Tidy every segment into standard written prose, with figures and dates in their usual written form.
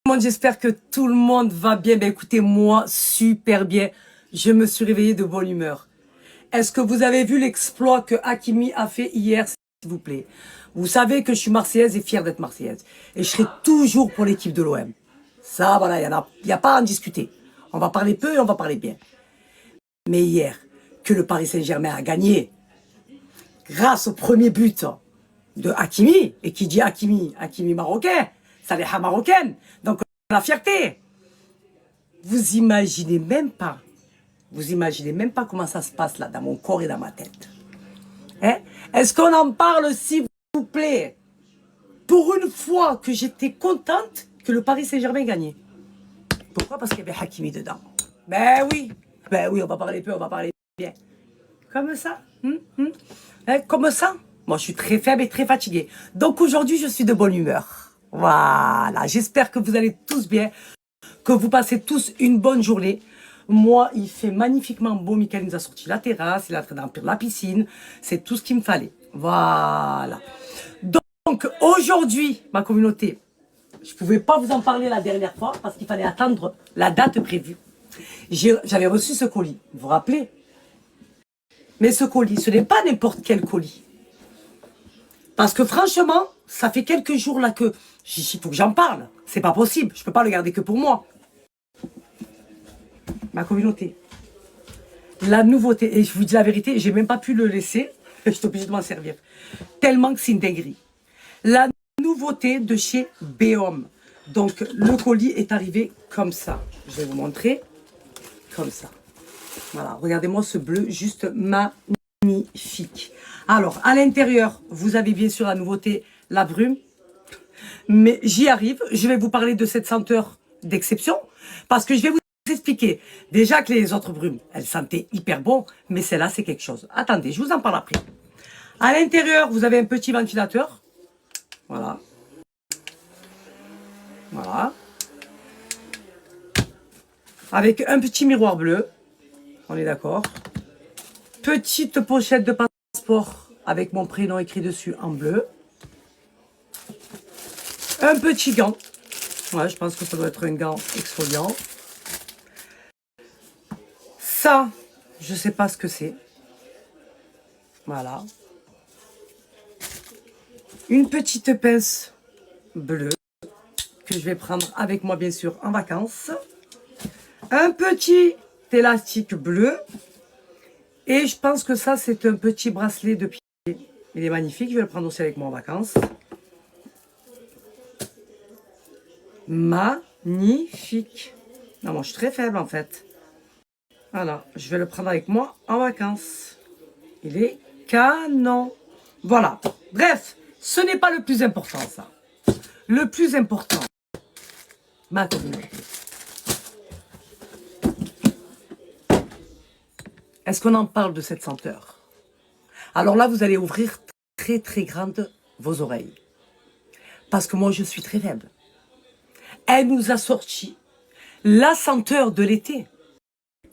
monde, j'espère que tout le monde va bien. Ben écoutez, moi, super bien. Je me suis réveillée de bonne humeur. Est-ce que vous avez vu l'exploit que Hakimi a fait hier, s'il vous plaît? Vous savez que je suis marseillaise et fière d'être marseillaise. Et je serai toujours pour l'équipe de l'OM. Ça, voilà, il n'y a pas à en discuter. On va parler peu et on va parler bien. Mais hier, que le Paris Saint-Germain a gagné, grâce au premier but de Hakimi, et qui dit Hakimi, Hakimi marocain, Saléha marocaine, donc la fierté. Vous imaginez même pas comment ça se passe là, dans mon corps et dans ma tête. Hein? Est-ce qu'on en parle, s'il vous plaît? Pour une fois que j'étais contente que le Paris Saint-Germain gagnait. Pourquoi? Parce qu'il y avait Hakimi dedans. Ben oui, on va parler peu, on va parler bien. Comme ça, hein, comme ça. Moi, je suis très faible et très fatiguée. Donc aujourd'hui, je suis de bonne humeur. Voilà, j'espère que vous allez tous bien, que vous passez tous une bonne journée. Moi, il fait magnifiquement beau. Mickaël nous a sorti la terrasse, il a train d'emplir la piscine. C'est tout ce qu'il me fallait. Voilà. Donc aujourd'hui, ma communauté, je ne pouvais pas vous en parler la dernière fois parce qu'il fallait attendre la date prévue. J'avais reçu ce colis, vous vous rappelez? Mais ce colis, ce n'est pas n'importe quel colis. Parce que franchement, ça fait quelques jours là que il faut que j'en parle. C'est pas possible, je ne peux pas le garder que pour moi. Ma communauté. La nouveauté, et je vous dis la vérité, j'ai même pas pu le laisser. Je suis obligée de m'en servir. Tellement que c'est une dinguerie. La nouveauté de chez Béom. Donc le colis est arrivé comme ça. Je vais vous montrer. Comme ça. Voilà, regardez-moi ce bleu, juste magnifique. Alors, à l'intérieur, vous avez bien sûr la nouveauté, la brume. Mais j'y arrive, je vais vous parler de cette senteur d'exception. Parce que je vais vous expliquer. Déjà que les autres brumes, elles sentaient hyper bon. Mais celle-là, c'est quelque chose. Attendez, je vous en parle après. À l'intérieur, vous avez un petit ventilateur. Voilà. Voilà. Avec un petit miroir bleu. On est d'accord. Petite pochette de passeport avec mon prénom écrit dessus en bleu. Un petit gant. Ouais, je pense que ça doit être un gant exfoliant. Ça, je sais pas ce que c'est. Voilà. Une petite pince bleue que je vais prendre avec moi, bien sûr, en vacances. Un petit élastique bleu. Et je pense que ça, c'est un petit bracelet de pied. Il est magnifique. Je vais le prendre aussi avec moi en vacances. Magnifique. Non, moi, je suis très faible, en fait. Voilà. Je vais le prendre avec moi en vacances. Il est canon. Voilà. Bref, ce n'est pas le plus important, ça. Le plus important, ma communauté. Est-ce qu'on en parle de cette senteur? Alors là, vous allez ouvrir très très grandes vos oreilles. Parce que moi, je suis très faible. Elle nous a sorti la senteur de l'été.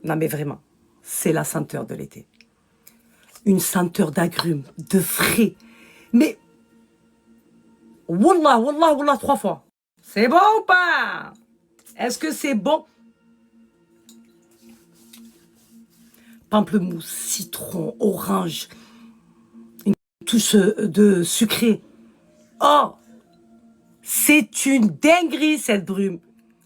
Non mais vraiment, c'est la senteur de l'été. Une senteur d'agrumes, de frais. Mais, wallah, wallah, wallah, 3 fois. C'est bon ou pas? Est-ce que c'est bon? Pamplemousse, citron, orange, une touche de sucré. Oh, c'est une dinguerie cette brume.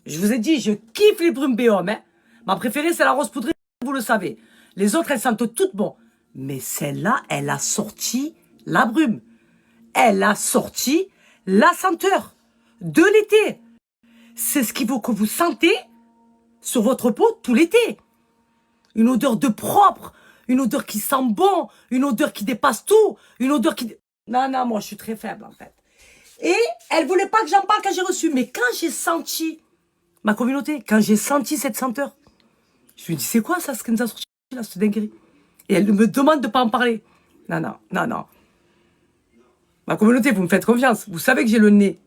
Je vous ai dit, je kiffe les brumes Béom. Hein. Ma préférée, c'est la rose poudrée, vous le savez. Les autres, elles sentent toutes bon. Mais celle-là, elle a sorti la brume. Elle a sorti la senteur de l'été. C'est ce qu'il faut que vous sentez sur votre peau tout l'été. Une odeur de propre, une odeur qui sent bon, une odeur qui dépasse tout, une odeur qui... Non, moi je suis très faible en fait. Et elle voulait pas que j'en parle quand j'ai reçu. Mais quand j'ai senti, ma communauté, quand j'ai senti cette senteur, je me dis c'est quoi ça, ce qu'elle nous a sorti là, cette dinguerie? Et elle me demande de pas en parler. Non. Ma communauté, vous me faites confiance. Vous savez que j'ai le nez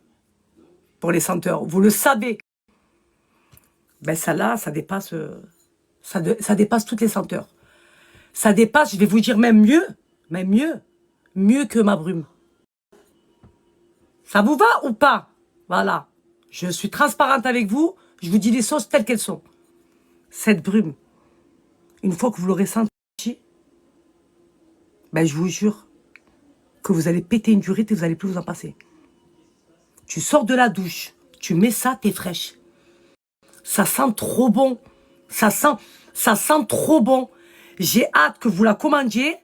pour les senteurs. Vous le savez. Ben ça-là, ça dépasse... Ça dépasse toutes les senteurs. Ça dépasse, je vais vous dire même mieux que ma brume. Ça vous va ou pas? Voilà. Je suis transparente avec vous. Je vous dis les choses telles qu'elles sont. Cette brume, une fois que vous l'aurez senti, ben je vous jure que vous allez péter une durite et vous n'allez plus vous en passer. Tu sors de la douche, tu mets ça, t'es fraîche. Ça sent trop bon. Ça sent trop bon. J'ai hâte que vous la commandiez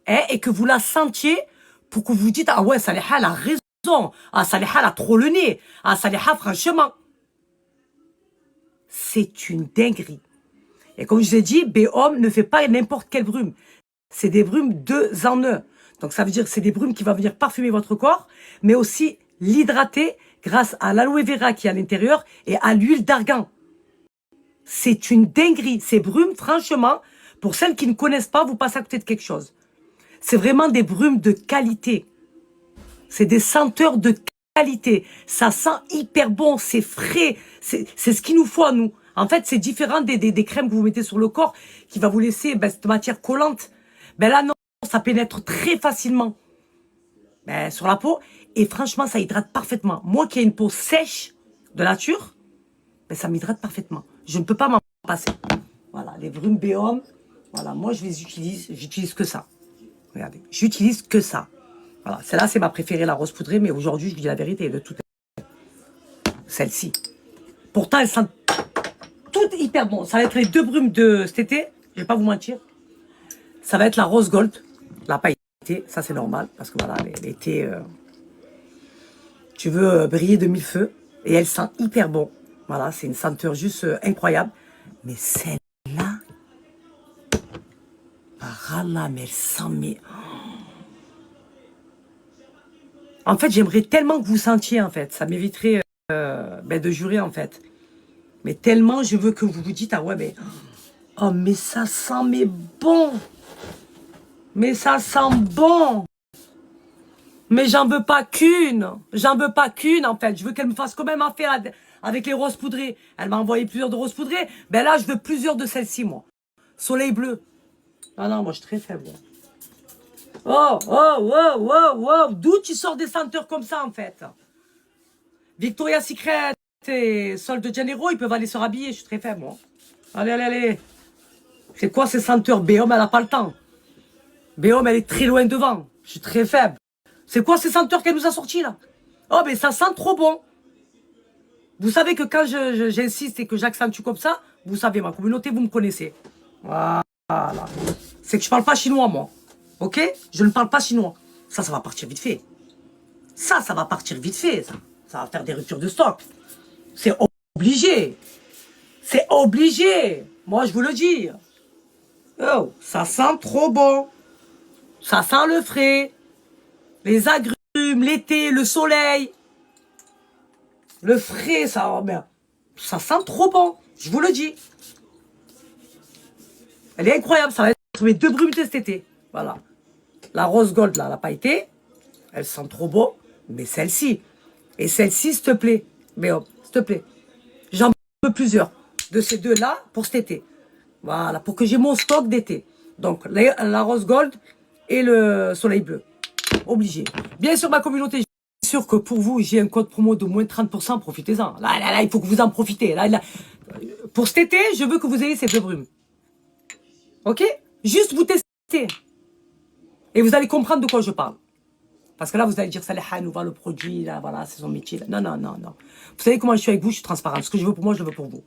et que vous la sentiez pour que vous dites, ah ouais, Saliha, elle a raison. Ah, Saliha, elle a trop le nez. Ah, Saliha, franchement. C'est une dinguerie. Et comme je vous ai dit, Béhomme ne fait pas n'importe quelle brume. C'est des brumes 2 en 1. Donc ça veut dire que c'est des brumes qui vont venir parfumer votre corps, mais aussi l'hydrater grâce à l'aloe vera qui est à l'intérieur et à l'huile d'argan. C'est une dinguerie. Ces brumes, franchement, pour celles qui ne connaissent pas, vous passez à côté de quelque chose. C'est vraiment des brumes de qualité. C'est des senteurs de qualité. Ça sent hyper bon, c'est frais. C'est ce qu'il nous faut à nous. En fait, c'est différent des crèmes que vous mettez sur le corps qui va vous laisser cette matière collante. Ben là, non, ça pénètre très facilement sur la peau. Et franchement, ça hydrate parfaitement. Moi qui ai une peau sèche de nature, ça m'hydrate parfaitement. Je ne peux pas m'en passer. Voilà, les brumes Béhomme. Voilà, moi je les utilise. J'utilise que ça. Regardez, j'utilise que ça. Voilà, celle-là c'est ma préférée, la rose poudrée. Mais aujourd'hui, je dis la vérité de toutes. Celle-ci. Pourtant, elles sentent toutes hyper bon. Ça va être les 2 brumes de cet été. Je vais pas vous mentir. Ça va être la rose gold. La pailleté. Ça c'est normal. Parce que voilà, l'été, tu veux briller de 1000 feux. Et elle sent hyper bon. Voilà, c'est une senteur juste incroyable. Mais celle-là, par Allah, mais elle sent, mais... En fait, j'aimerais tellement que vous sentiez, en fait. Ça m'éviterait de jurer, en fait. Mais tellement, je veux que vous vous dites, ah ouais, mais... Oh, mais ça sent, mais bon. Mais ça sent bon. Mais j'en veux pas qu'une. J'en veux pas qu'une, en fait. Je veux qu'elle me fasse quand même affaire avec les roses poudrées. Elle m'a envoyé plusieurs de roses poudrées. Ben là, je veux plusieurs de celles-ci, moi. Soleil bleu. Ah non, moi, je suis très faible. Oh, oh, oh, oh, oh. D'où tu sors des senteurs comme ça, en fait? Victoria's Secret et Sol de Janeiro, ils peuvent aller se rhabiller. Je suis très faible, moi. Allez, allez, allez. C'est quoi ces senteurs? Béhomme, elle n'a pas le temps. Béhomme, elle est très loin devant. Je suis très faible. C'est quoi ces senteurs qu'elle nous a sortis, là? Oh, mais ça sent trop bon. Vous savez que quand j'insiste et que j'accentue comme ça, vous savez, ma communauté, vous me connaissez. Voilà. C'est que je parle pas chinois, moi. Ok? Je ne parle pas chinois. Ça va partir vite fait. Ça va partir vite fait, ça. Ça va faire des ruptures de stock. C'est obligé. C'est obligé. Moi, je vous le dis. Oh, ça sent trop bon. Ça sent le frais. Les agrumes, l'été, le soleil. Le frais, ça sent trop bon. Je vous le dis. Elle est incroyable. Ça va être mes 2 brumes de cet été. Voilà. La rose gold, là, elle n'a pas été. Elle sent trop bon. Mais celle-ci. Et celle-ci, s'il te plaît. Mais oh, s'il te plaît. J'en veux plusieurs de ces 2-là pour cet été. Voilà, pour que j'ai mon stock d'été. Donc, la rose gold et le soleil bleu. Obligé. Bien sûr, ma communauté, je suis sûr que pour vous, j'ai un code promo de moins 30%. Profitez-en. Là, il faut que vous en profitez. Là. Pour cet été, je veux que vous ayez ces 2 brumes. Ok? Juste vous tester. Et vous allez comprendre de quoi je parle. Parce que là, vous allez dire, Saliha nous vend le produit, là, voilà, c'est son métier. Là. Non, non, non, non. Vous savez comment je suis avec vous, je suis transparente. Ce que je veux pour moi, je le veux pour vous.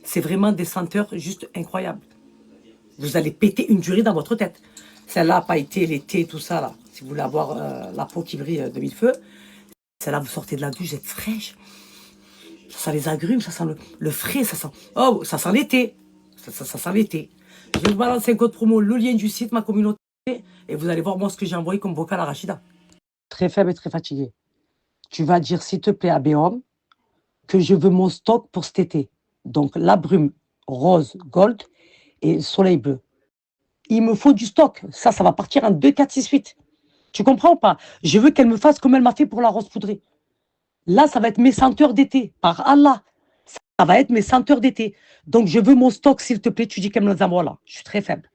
C'est vraiment des senteurs juste incroyables. Vous allez péter une durée dans votre tête. Celle-là n'a pas été l'été, tout ça, là. Si vous voulez avoir la peau qui brille de 1000 feux, celle-là, vous sortez de la douche, vous êtes fraîche. Ça sent les agrumes, ça sent le frais, ça sent... Oh, ça sent l'été. Ça sent l'été. Je vais vous balancer un code promo, le lien du site, ma communauté, et vous allez voir, moi, ce que j'ai envoyé comme vocal à Rachida. Très faible et très fatigué. Tu vas dire, s'il te plaît, à Béhomme, que je veux mon stock pour cet été. Donc, la brume rose gold et le soleil bleu. Il me faut du stock. Ça va partir en 2, 4, 6, 8. Tu comprends ou pas? Je veux qu'elle me fasse comme elle m'a fait pour la rose poudrée. Là, ça va être mes senteurs d'été. Par Allah. Ça va être mes senteurs d'été. Donc, je veux mon stock, s'il te plaît. Tu dis qu'elle me les envoie là. Je suis très faible.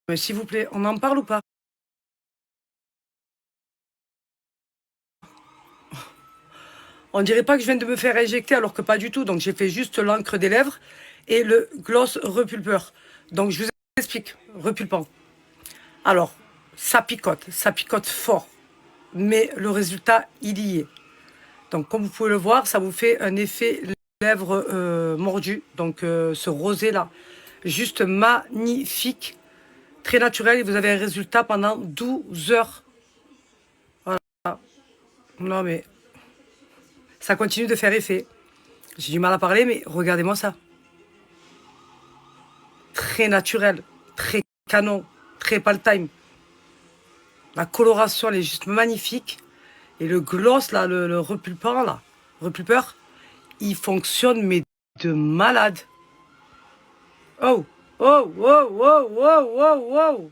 Mais s'il vous plaît, on en parle ou pas? On dirait pas que je viens de me faire injecter alors que pas du tout. Donc j'ai fait juste l'encre des lèvres et le gloss repulpeur. Donc je vous explique, repulpant. Alors, ça picote fort. Mais le résultat, il y est. Donc comme vous pouvez le voir, ça vous fait un effet lèvres mordues. Donc ce rosé là, juste magnifique, très naturel. Et vous avez un résultat pendant 12 heures. Voilà. Non mais ça continue de faire effet. J'ai du mal à parler, mais regardez-moi ça. Très naturel, très canon, très part-time. La coloration, elle est juste magnifique. Et le gloss, là, le repulpant, là, repulpeur, il fonctionne, mais de malade. Oh, oh, oh, oh, oh, oh, oh.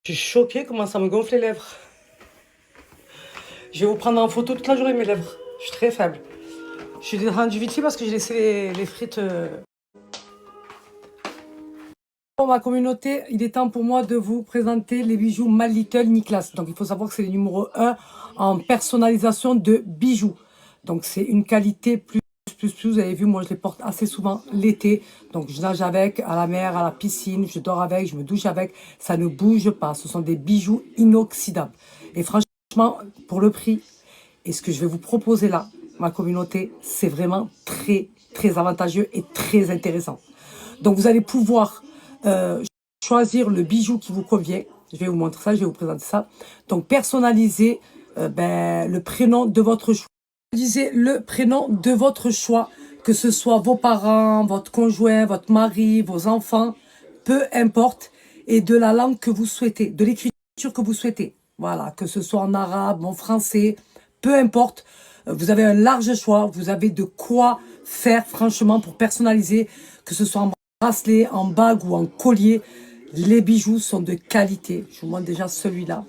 Je suis choquée comment ça me gonfle les lèvres. Je vais vous prendre en photo toute la journée mes lèvres. Je suis très faible. Je suis descendue vite fait parce que j'ai laissé les frites. Pour ma communauté, il est temps pour moi de vous présenter les bijoux My Little Nicholas. Donc il faut savoir que c'est le numéro 1 en personnalisation de bijoux. Donc c'est une qualité plus. Vous avez vu, moi je les porte assez souvent l'été. Donc je nage avec, à la mer, à la piscine, je dors avec, je me douche avec. Ça ne bouge pas. Ce sont des bijoux inoxydables. Et franchement, pour le prix et ce que je vais vous proposer là, ma communauté, c'est vraiment très, très avantageux et très intéressant. Donc vous allez pouvoir choisir le bijou qui vous convient. Je vais vous montrer ça, je vais vous présenter ça. Donc personnaliser le prénom de votre choix. Utilisez le prénom de votre choix, que ce soit vos parents, votre conjoint, votre mari, vos enfants, peu importe, et de la langue que vous souhaitez, de l'écriture que vous souhaitez. Voilà, que ce soit en arabe, en français, peu importe. Vous avez un large choix, vous avez de quoi faire franchement pour personnaliser, que ce soit en bracelet, en bague ou en collier. Les bijoux sont de qualité. Je vous montre déjà celui-là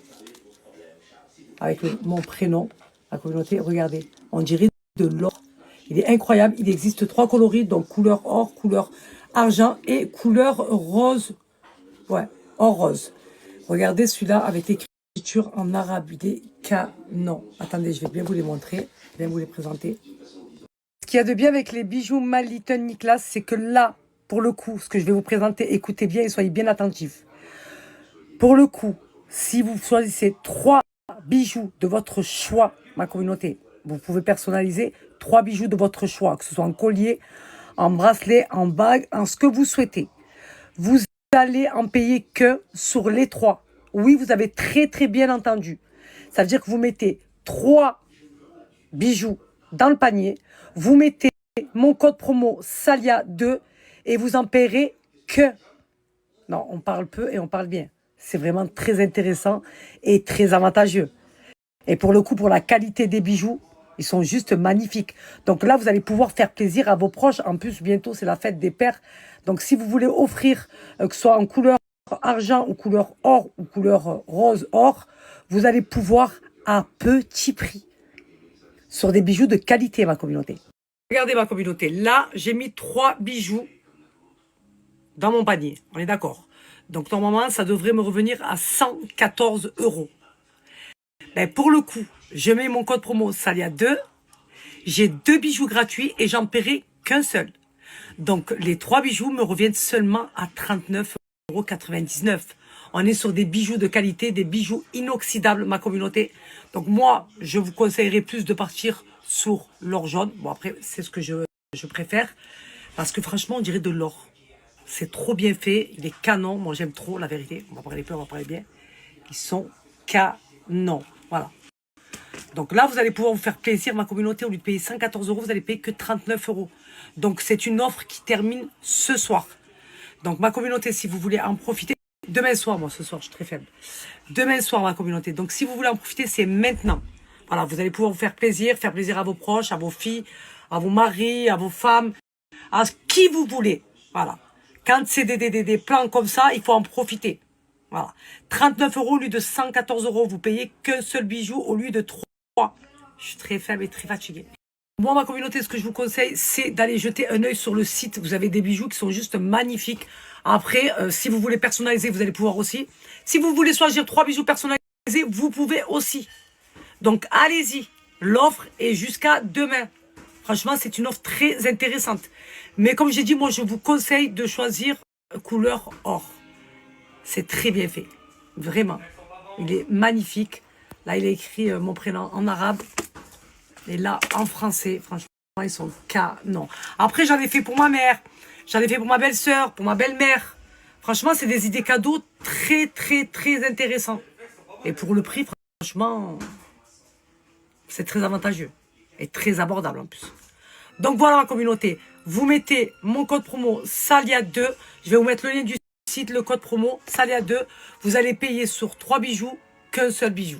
avec mon prénom. La communauté, regardez, on dirait de l'or. Il est incroyable. Il existe 3 coloris, donc couleur or, couleur argent et couleur rose. Ouais, or rose. Regardez celui-là avec l'écriture en arabe. Il est canon. Attendez, je vais bien vous les montrer, bien vous les présenter. Ce qu'il y a de bien avec les bijoux My Little Nicholas, c'est que là, pour le coup, ce que je vais vous présenter, écoutez bien et soyez bien attentifs. Pour le coup, si vous choisissez 3 bijoux de votre choix, ma communauté, vous pouvez personnaliser 3 bijoux de votre choix, que ce soit en collier, en bracelet, en bague, en ce que vous souhaitez. Vous allez en payer que sur les 3. Oui, vous avez très très bien entendu. Ça veut dire que vous mettez 3 bijoux dans le panier, vous mettez mon code promo SALIA2 et vous en paierez que. Non, on parle peu et on parle bien. C'est vraiment très intéressant et très avantageux. Et pour le coup, pour la qualité des bijoux, ils sont juste magnifiques. Donc là, vous allez pouvoir faire plaisir à vos proches. En plus, bientôt, c'est la fête des pères. Donc si vous voulez offrir, que ce soit en couleur argent ou couleur or ou couleur rose or, vous allez pouvoir à petit prix sur des bijoux de qualité, ma communauté. Regardez ma communauté, là j'ai mis 3 bijoux dans mon panier, on est d'accord. Donc normalement ça devrait me revenir à 114 €. Ben, pour le coup, je mets mon code promo Salia2, j'ai 2 bijoux gratuits et j'en paierai qu'un seul. Donc les 3 bijoux me reviennent seulement à 39,99 €. On est sur des bijoux de qualité, des bijoux inoxydables, ma communauté. Donc moi, je vous conseillerais plus de partir sur l'or jaune. Bon après, c'est ce que je préfère. Parce que franchement, on dirait de l'or. C'est trop bien fait. Il est canon. Moi, j'aime trop, la vérité. On va parler peu, on va parler bien. Ils sont canons. Voilà. Donc là, vous allez pouvoir vous faire plaisir, ma communauté. Au lieu de payer 114 €, vous allez payer que 39 €. Donc c'est une offre qui termine ce soir. Donc ma communauté, si vous voulez en profiter, demain soir, moi ce soir, je suis très faible. Demain soir, ma communauté. Donc si vous voulez en profiter, c'est maintenant. Voilà, vous allez pouvoir vous faire plaisir à vos proches, à vos filles, à vos maris, à vos femmes, à qui vous voulez. Voilà. Quand c'est des plans comme ça, il faut en profiter. Voilà. 39 € au lieu de 114 €. Vous payez qu'un seul bijou au lieu de 3. Je suis très faible et très fatiguée. Moi, ma communauté, ce que je vous conseille, c'est d'aller jeter un œil sur le site. Vous avez des bijoux qui sont juste magnifiques. Après, si vous voulez personnaliser, vous allez pouvoir aussi. Si vous voulez choisir 3 bijoux personnalisés, vous pouvez aussi. Donc, allez-y. L'offre est jusqu'à demain. Franchement, c'est une offre très intéressante. Mais comme j'ai dit, moi, je vous conseille de choisir couleur or. C'est très bien fait. Vraiment. Il est magnifique. Là, il est écrit mon prénom en arabe. Et là, en français, franchement, ils sont canons. Après, j'en ai fait pour ma mère. J'en ai fait pour ma belle-sœur, pour ma belle-mère. Franchement, c'est des idées cadeaux très, très, très intéressants. Et pour le prix, franchement, c'est très avantageux. Et très abordable en plus. Donc voilà ma communauté. Vous mettez mon code promo Salia2. Je vais vous mettre le lien du site, le code promo Salia2. Vous allez payer sur 3 bijoux qu'un seul bijou.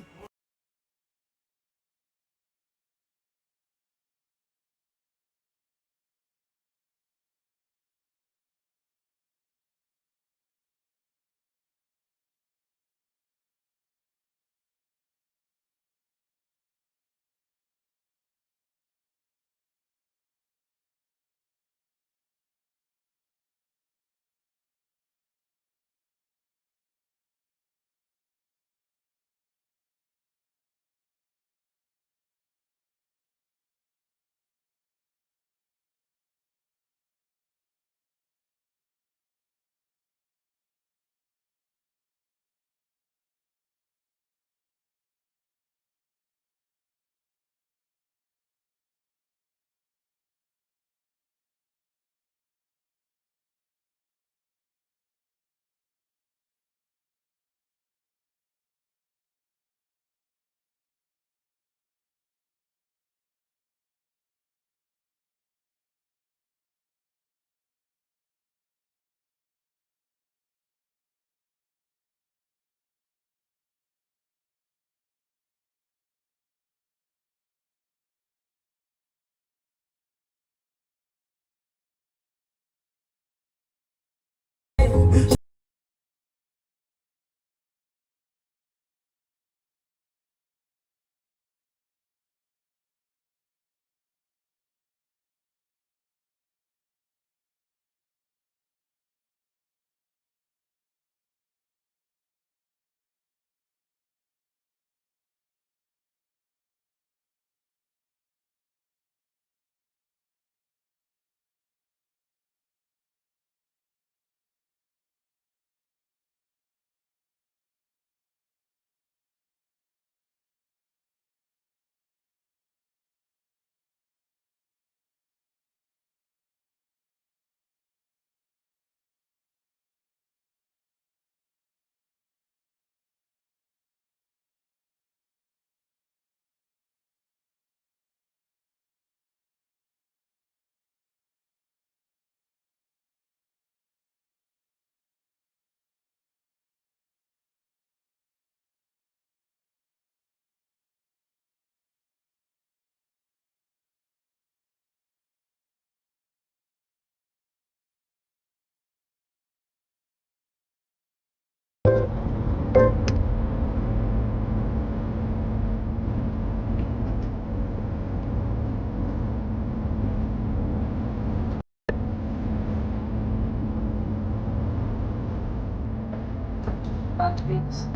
Matrix.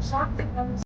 Something else.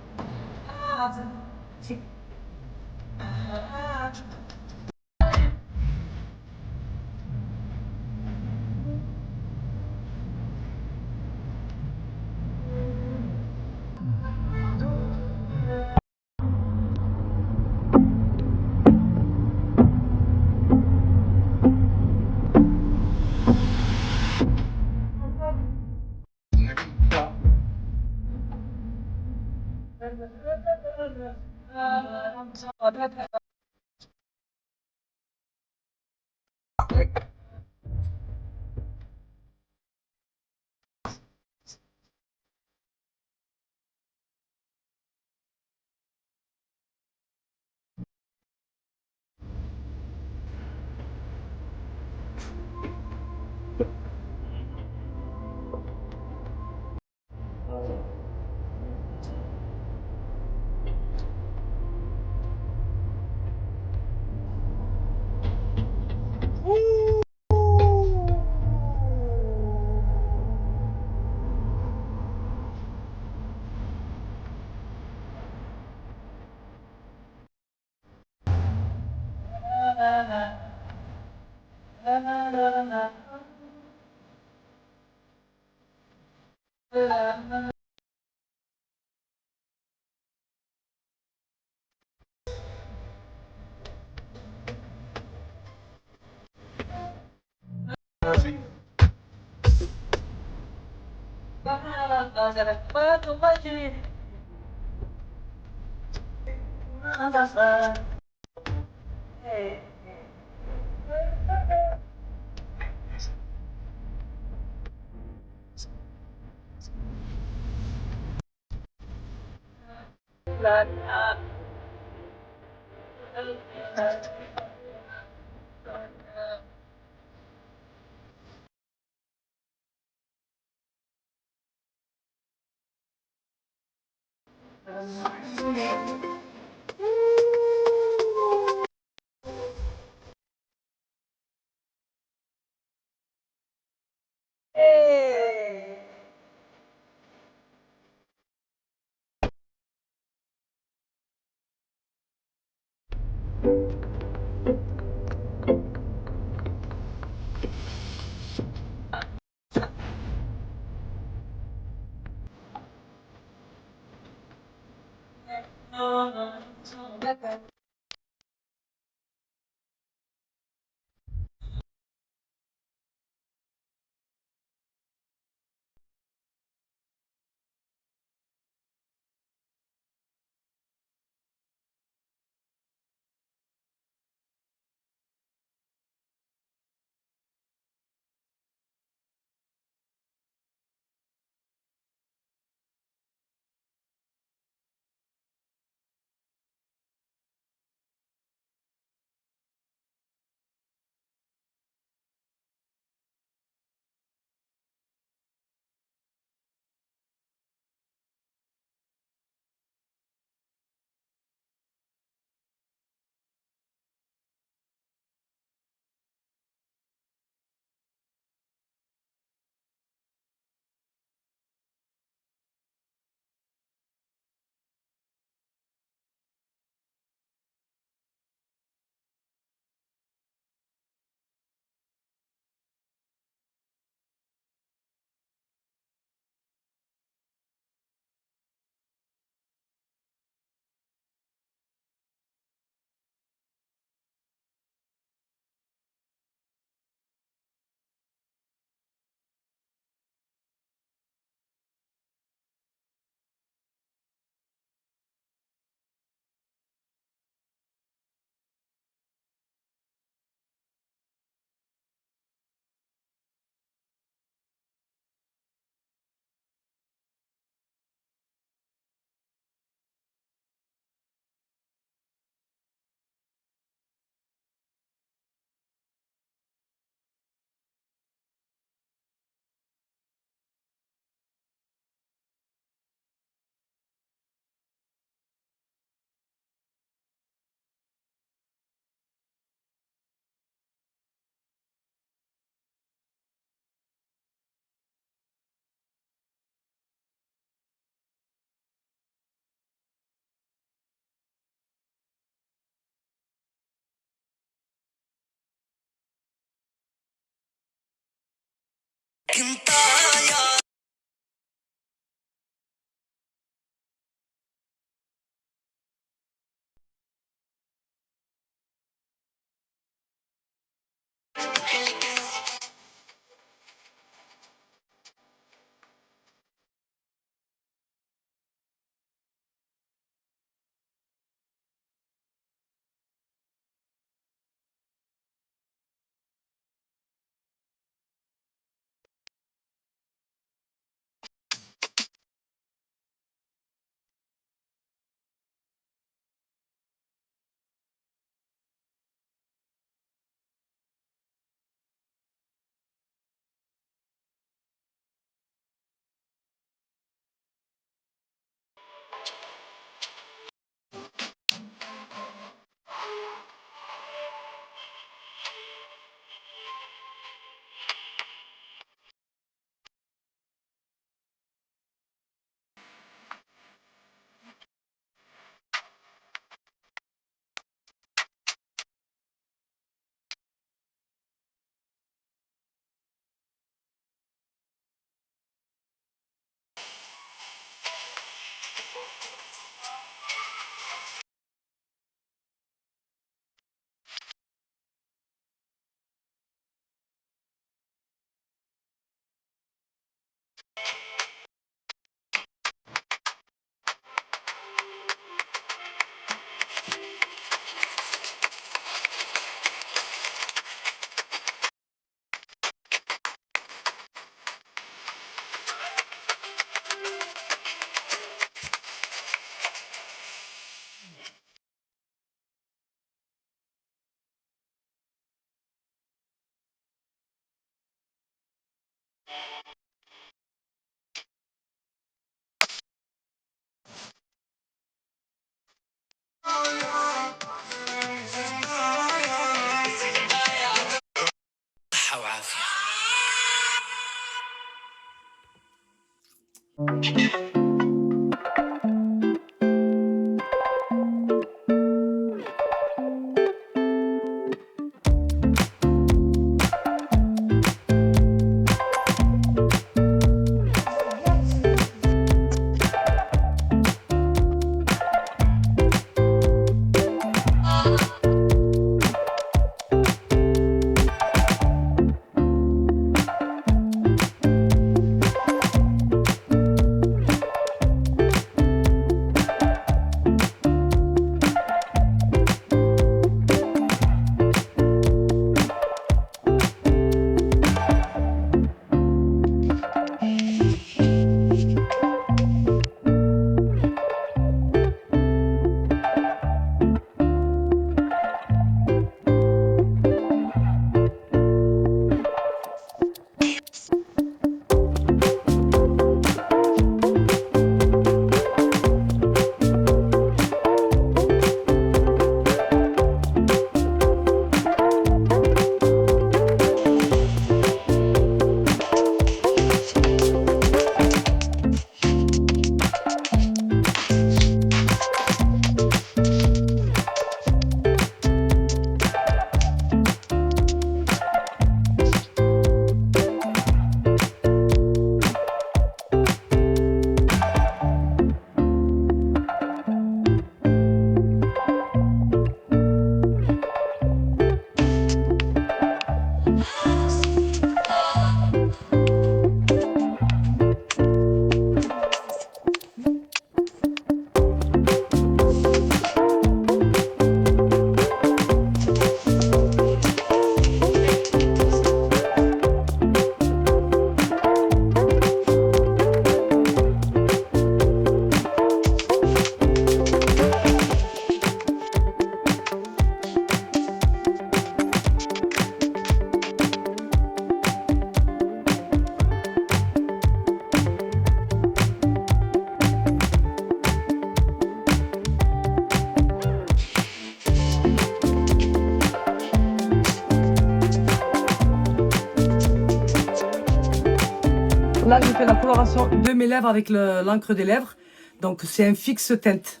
Là, je fais la coloration de mes lèvres avec l'encre des lèvres. Donc, c'est un fixe teinte.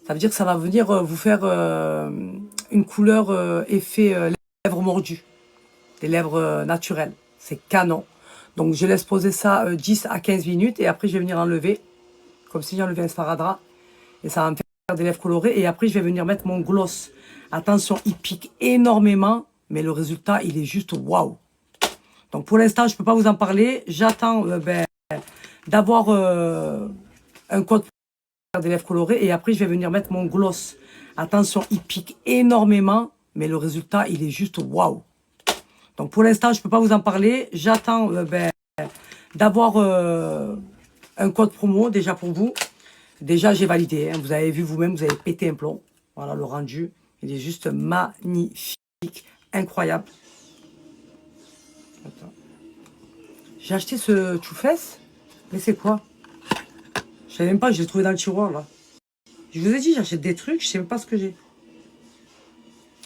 Ça veut dire que ça va venir vous faire une couleur effet lèvres mordues. Des lèvres naturelles. C'est canon. Donc je laisse poser ça 10 à 15 minutes et après je vais venir enlever, comme si j'enlevais un sparadrap. Et ça va me faire des lèvres colorées. Et après je vais venir mettre mon gloss. Attention, il pique énormément, mais le résultat il est juste waouh. Donc pour l'instant je ne peux pas vous en parler. J'attends d'avoir un code pour faire des lèvres colorées. Et après je vais venir mettre mon gloss. Attention, il pique énormément, mais le résultat il est juste waouh. Donc pour l'instant je ne peux pas vous en parler. J'attends d'avoir un code promo déjà pour vous. Déjà, j'ai validé. Hein. Vous avez vu vous-même, vous avez pété un plomb. Voilà, le rendu. Il est juste magnifique. Incroyable. J'ai acheté ce Too-Faced. Mais c'est quoi? Je savais même pas, je l'ai trouvé dans le tiroir, là. Je vous ai dit, j'achète des trucs, je sais même pas ce que j'ai.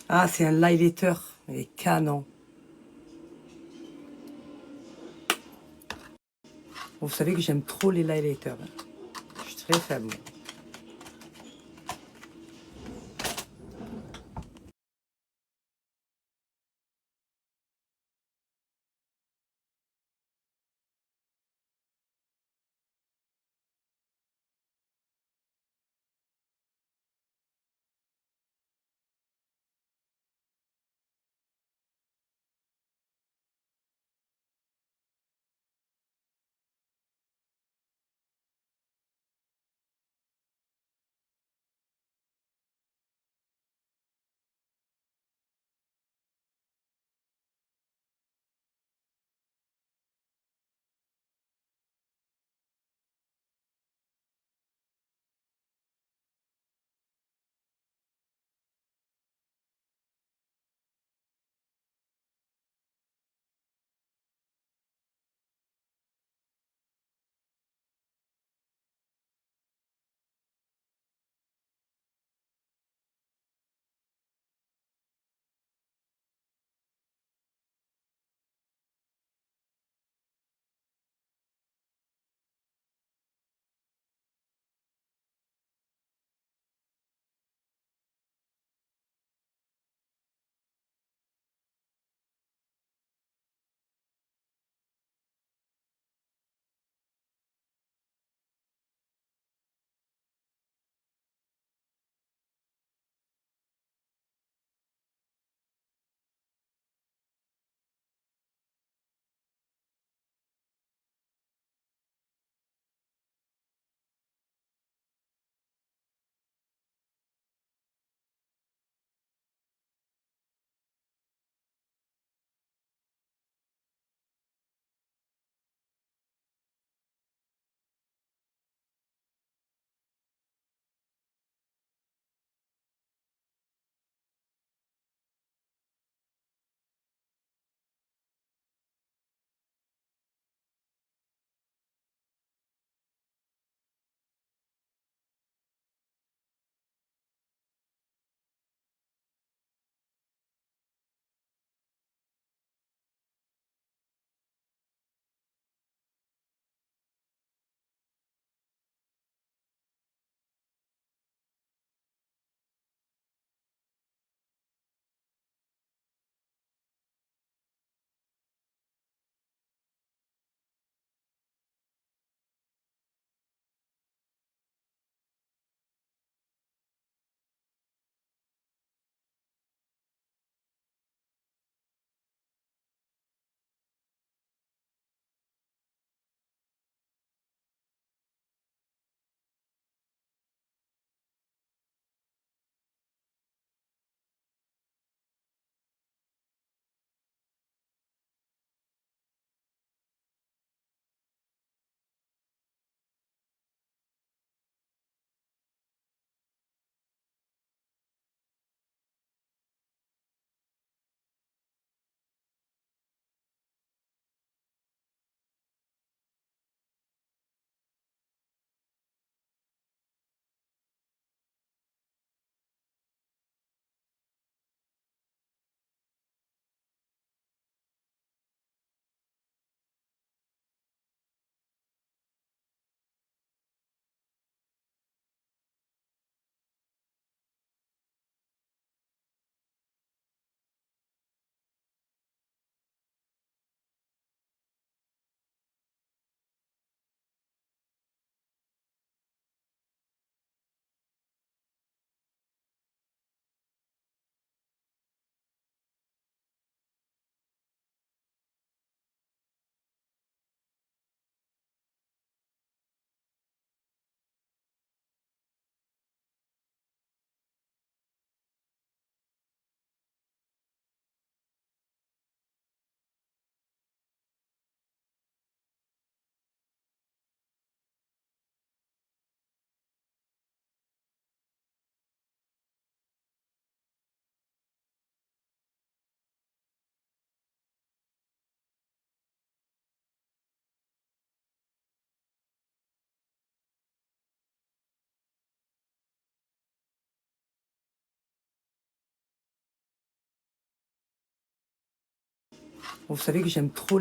Ah, c'est un highlighter. Il est canon. Vous savez que j'aime trop les highlighters. Hein. Je suis très faible. Vous savez que j'aime trop